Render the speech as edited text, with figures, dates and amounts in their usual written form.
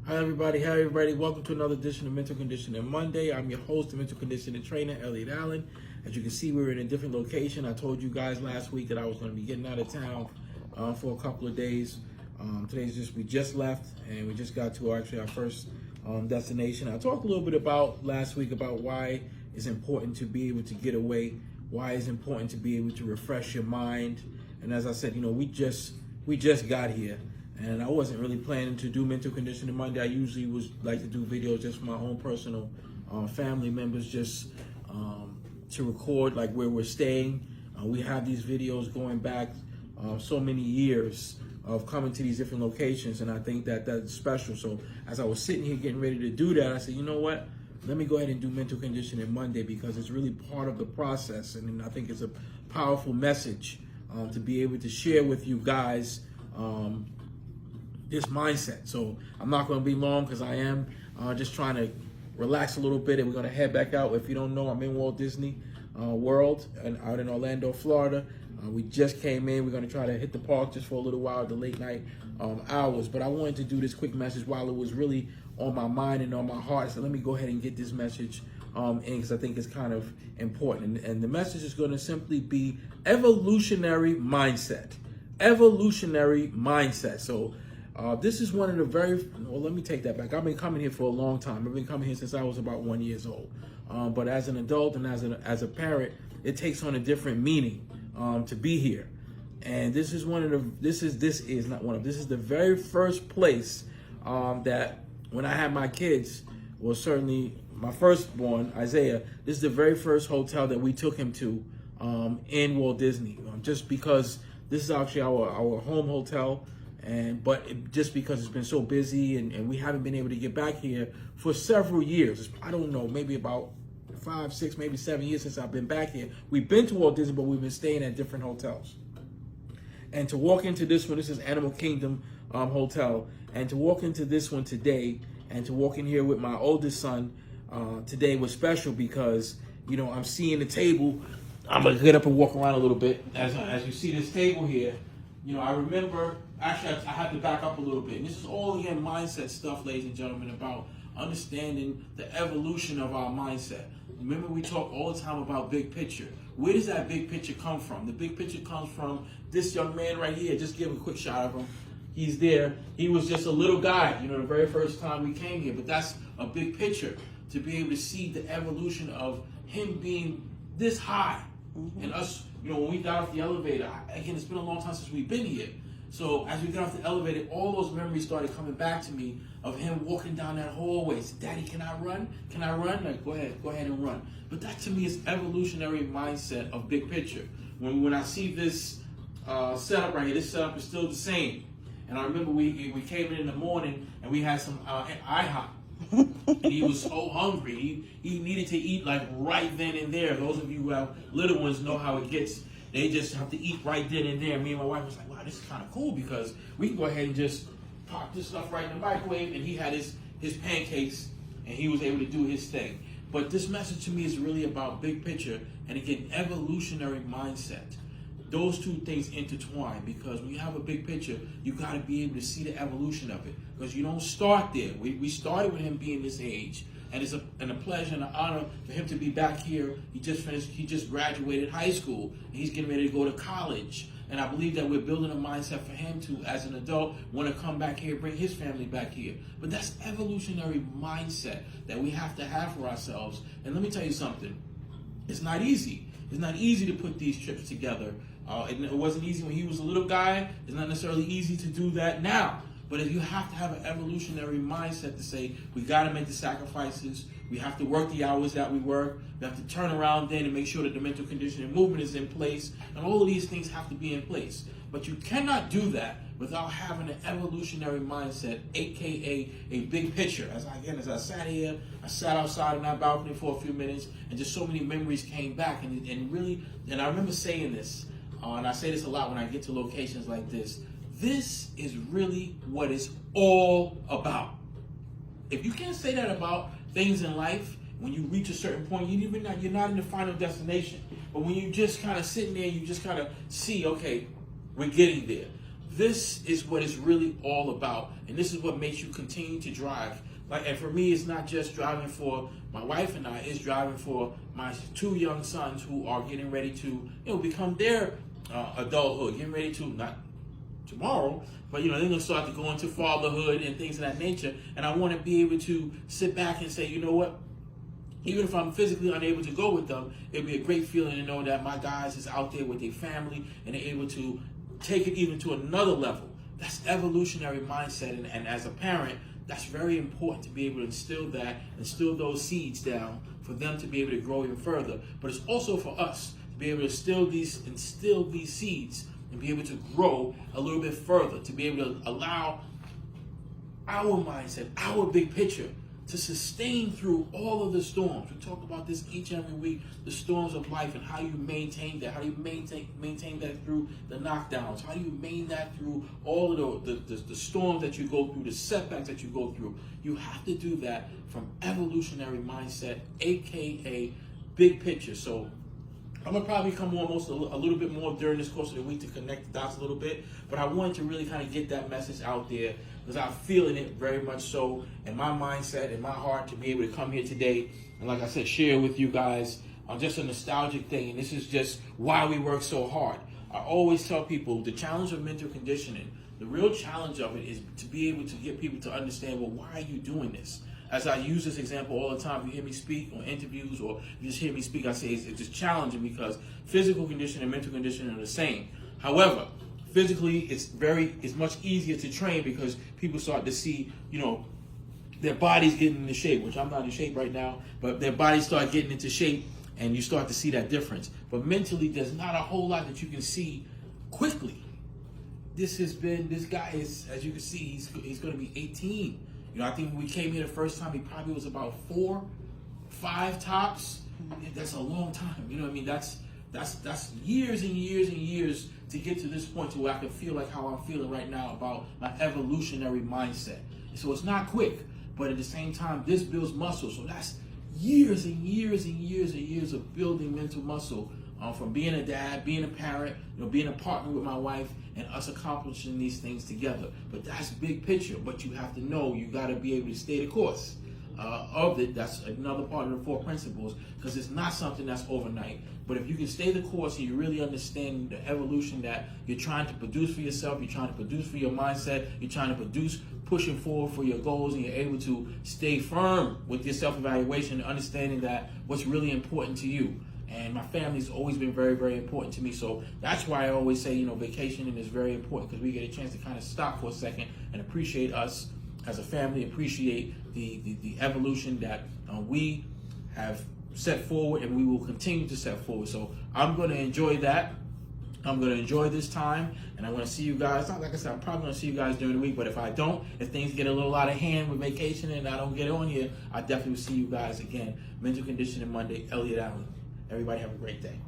Hi everybody. Welcome to another edition of Mental Conditioning Monday. I'm your host, the Mental Conditioning Trainer, Elliot Allen. As you can see, we were in a different location. I told you guys last week that I was going to be getting out of town for a couple of days. We just left and we just got to our first destination. I talked a little bit about last week about why it's important to be able to get away, why it's important to be able to refresh your mind. And as I said, we just got here. And I wasn't really planning to do Mental Conditioning Monday. I usually like to do videos just for my own personal family members, just to record like where we're staying. We have these videos going back so many years of coming to these different locations, and I think that that's special. So as I was sitting here getting ready to do that, I said, you know what? Let me go ahead and do Mental Conditioning Monday because it's really part of the process, and I think it's a powerful message to be able to share with you guys this mindset. So I'm not going to be long because I am just trying to relax a little bit, and we're going to head back out. If you don't know, I'm in Walt Disney World and out in Orlando, Florida. We just came in. We're going to try to hit the park just for a little while at the late night hours. But I wanted to do this quick message while it was really on my mind and on my heart. So let me go ahead and get this message in because I think it's kind of important. And the message is going to simply be evolutionary mindset. Evolutionary mindset. So this is one of the let me take that back. I've been coming here for a long time. I've been coming here since I was about 1 year old. But as an adult and as a parent, it takes on a different meaning to be here. And this is this is the very first place that when I had my kids, well, certainly my firstborn, Isaiah, this is the very first hotel that we took him to in Walt Disney, just because this is actually our home hotel. But just because it's been so busy and we haven't been able to get back here for several years. I don't know, maybe about 5, 6, maybe 7 years since I've been back here. We've been to Walt Disney, but we've been staying at different hotels. And to walk into this one, this is Animal Kingdom Hotel, and to walk into this one today and to walk in here with my oldest son today was special because, I'm seeing the table. I'm going to get up and walk around a little bit. As you see this table here, I remember, actually, I have to back up a little bit. And this is all, again, mindset stuff, ladies and gentlemen, about understanding the evolution of our mindset. Remember, we talk all the time about big picture. Where does that big picture come from? The big picture comes from this young man right here. Just give a quick shot of him. He's there. He was just a little guy, the very first time we came here. But that's a big picture, to be able to see the evolution of him being this high. Mm-hmm. And us, when we got off the elevator, again, it's been a long time since we've been here. So as we got off the elevator, all those memories started coming back to me of him walking down that hallway. He said, Daddy, can I run? Can I run? Like, go ahead and run. But that to me is evolutionary mindset of big picture. When I see this setup right here, this setup is still the same. And I remember we came in the morning and we had some IHOP. And he was so hungry. He needed to eat like right then and there. Those of you who have little ones know how it gets. They just have to eat right then and there. Me and my wife was like, wow, this is kind of cool because we can go ahead and just pop this stuff right in the microwave. And he had his pancakes and he was able to do his thing. But this message to me is really about big picture and, again, evolutionary mindset. Those two things intertwine because when you have a big picture, you got to be able to see the evolution of it because you don't start there. We started with him being this age, and it's a pleasure and an honor for him to be back here. He just graduated high school, and he's getting ready to go to college. And I believe that we're building a mindset for him to, as an adult, want to come back here, bring his family back here. But that's evolutionary mindset that we have to have for ourselves. And let me tell you something. It's not easy. It's not easy to put these trips together. It wasn't easy when he was a little guy. It's not necessarily easy to do that now. But if you have to have an evolutionary mindset to say, we got to make the sacrifices. We have to work the hours that we work. We have to turn around then and make sure that the mental conditioning movement is in place. And all of these things have to be in place. But you cannot do that without having an evolutionary mindset, a.k.a. a big picture. As I sat here, I sat outside on that balcony for a few minutes, and just so many memories came back. And I remember saying this, and I say this a lot when I get to locations like this. This is really what it's all about. If you can't say that about things in life, when you reach a certain point, you're not in the final destination. But when you just kind of sitting there, you just kind of see, okay, we're getting there. this is what it's really all about, and this is what makes you continue to drive. Like, and for me, it's not just driving for my wife and I; it's driving for my 2 young sons who are getting ready to, become their adulthood, getting ready to, not tomorrow, but they're gonna start to go into fatherhood and things of that nature. And I want to be able to sit back and say, you know what? Even if I'm physically unable to go with them, it'd be a great feeling to know that my guys is out there with their family and they're able to take it even to another level. That's evolutionary mindset, and as a parent, that's very important to be able to instill those seeds down for them to be able to grow even further. But it's also for us to be able to instill these seeds and be able to grow a little bit further, to be able to allow our mindset, our big picture, to sustain through all of the storms. We talk about this each and every week, the storms of life and how you maintain that, how you maintain that through the knockdowns, how you maintain that through all of the storms that you go through, the setbacks that you go through. You have to do that from evolutionary mindset, aka big picture. So I'm gonna probably come on a little bit more during this course of the week to connect the dots a little bit, but I wanted to really kind of get that message out there because I'm feeling it very much so in my mindset and my heart to be able to come here today and, like I said, share with you guys just a nostalgic thing. And this is just why we work so hard. I always tell people the challenge of mental conditioning, the real challenge of it is to be able to get people to understand, well, why are you doing this? As I use this example all the time, you hear me speak on interviews or you just hear me speak, I say it's just challenging because physical conditioning and mental conditioning are the same. However, physically, it's much easier to train because people start to see, their bodies getting into shape, which I'm not in shape right now, but their bodies start getting into shape and you start to see that difference. But mentally, there's not a whole lot that you can see quickly. This guy is, as you can see, he's going to be 18. I think when we came here the first time, he probably was about 4, 5 tops. That's a long time. You know what I mean? That's years and years and years to get to this point to where I can feel like how I'm feeling right now about my evolutionary mindset. So it's not quick, but at the same time, this builds muscle. So that's years and years and years and years of building mental muscle from being a dad, being a parent, being a partner with my wife, and us accomplishing these things together. But that's big picture. But you have to know you got to be able to stay the course of it. That's another part of the 4 principles because it's not something that's overnight. But if you can stay the course and you really understand the evolution that you're trying to produce for yourself, you're trying to produce for your mindset, you're trying to produce pushing forward for your goals, and you're able to stay firm with your self-evaluation and understanding that what's really important to you. And my family's always been very, very important to me. So that's why I always say, vacationing is very important because we get a chance to kind of stop for a second and appreciate us as a family, appreciate the evolution that we have set forward and we will continue to set forward. So I'm going to enjoy that. I'm going to enjoy this time, and I'm going to see you guys. Not like I said, I'm probably going to see you guys during the week, but if I don't, if things get a little out of hand with vacation and I don't get on here, I definitely will see you guys again. Mental Conditioning Monday, Elliot Allen. Everybody have a great day.